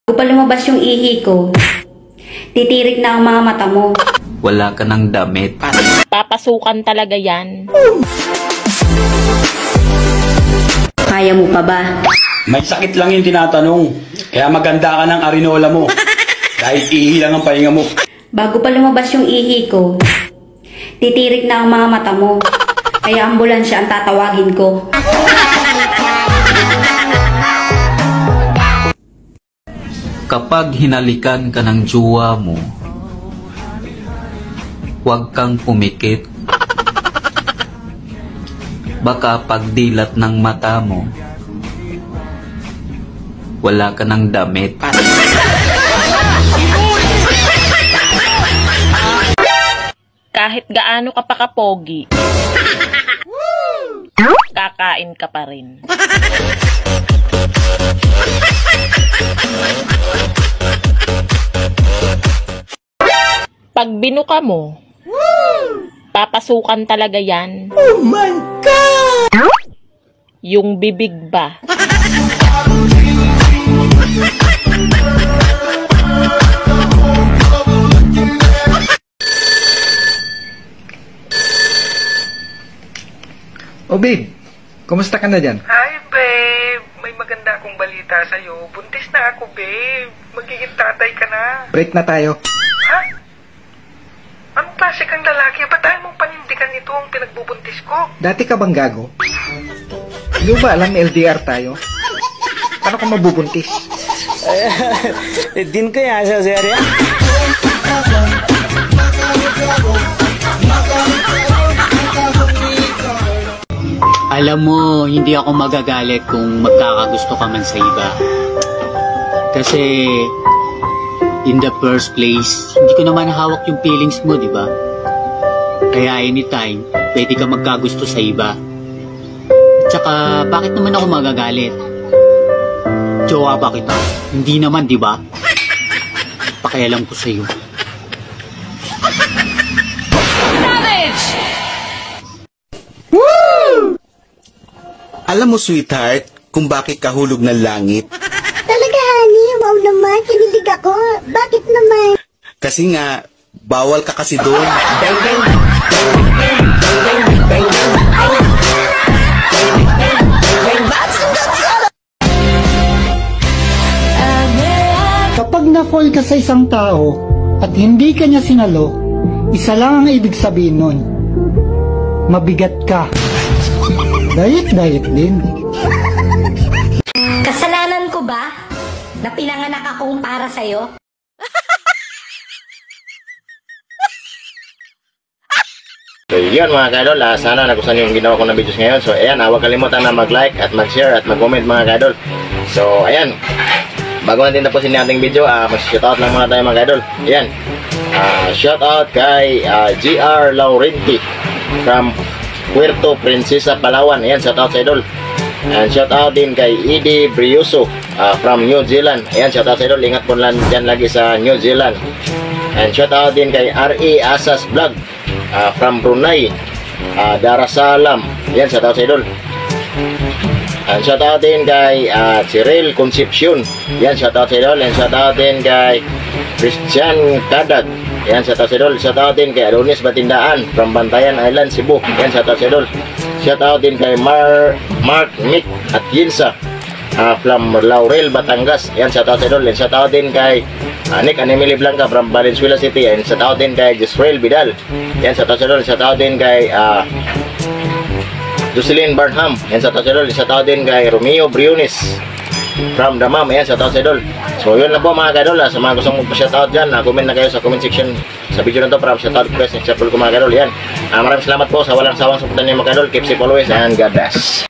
Bago pa lumabas yung ihi ko, titirik na ang mga mata mo. Wala ka ng damit. Papasukan talaga yan. Kaya mo pa ba? May sakit lang yung tinatanong. Kaya maganda ka ng arinola mo. Dahil ihi lang ang pahinga mo. Bago pa lumabas yung ihi ko, titirik na ang mga mata mo. Kaya ambulansya ang tatawagin ko. Kapag hinalikan ka ng jowa mo, huwag kang pumikit. Baka pagdilat ng mata mo, wala ka ng damit. Kahit gaano ka pa kapogi, kakain ka pa rin. Pag binuka mo, papasukan talaga yan. Oh my God! Yung bibig ba? Oh babe, kumusta ka na dyan? Hi babe, may maganda akong balita sa'yo. Buntis na ako babe. Magiging tatay ka na. Break na tayo. Ha? Anong klase kang lalaki? Ba't ayaw mong panindigan ito ang pinagbubuntis ko? Dati ka bang gago? Hindi mo ba alam na LDR tayo? Paano ka mabubuntis? दिन को यहाँ से यार Alam mo, hindi ako magagalit kung magkakagusto ka man sa iba. Kasi, in the first place, hindi ko naman hawak yung feelings mo, di ba? Kaya anytime, pwede ka magkagusto sa iba. At saka, bakit naman ako magagalit? Jowa ba kita? Hindi naman, di ba? Pakialam ko sa'yo. Alam mo, sweetheart, kung bakit kahulog ng langit? Talaga, honey? Wow naman, kinilig ako. Bakit naman? Kasi nga, bawal ka kasi doon. Kapag na-fall ka sa isang tao at hindi ka niya sinalo, isa lang ang ibig sabihin nun. Mabigat ka. Diet din. Kasalanan ko ba na pinanganak akong para sa'yo? So yun mga kaidol, sana nagustuhan yung ginawa ko na videos ngayon. So ayan, huwag kalimutan na mag-like at mag-share at mag-comment mga kaidol. So ayan, bago natin tapusin yung ating video, mag-shoutout lang muna tayo mga kaidol. Ayan, shoutout kay GR Laurenti from Puerto Princesa, Palawan. Ayan, shoutout sa idol. And shoutout din kay Edie Brioso from New Zealand. Ayan, shoutout sa idol. Ingat po lang dyan lagi sa New Zealand. And shoutout din kay R.E. Asas Vlog from Brunei, Darussalam. Ayan, shoutout sa idol. And shoutout din kay Cyril Concepcion. Ayan, shoutout sa idol. And shoutout din kay Christian Kadag. Ayan, shoutout sa idol. Shoutout din kay Adonis Batindaan from Bantayan Island, Cebu. Ayan, shoutout sa idol. Shoutout din kay Mark Mick at Yinsa from Laurel, Batangas. Ayan, shoutout sa idol. And shoutout din kay Nick and Emily Blanca from Valenzuela City. And shoutout din kay Jisrael Vidal. Ayan, shoutout sa idol. Shoutout din kay Jocelyn Barnham. Ayan, shoutout sa idol. Shoutout din kay Romeo Briones from Damam. Ayan, shoutout sa idol. So yun lang po mga kadol. Sa mga gustong magpa-shoutout dyan, comment na kayo sa comment section sa video na to para shoutout request ng chapel ko mga kadol. Yan, maraming salamat po sa walang sawang suportan niyo mga kadol. Keep safe always and God bless.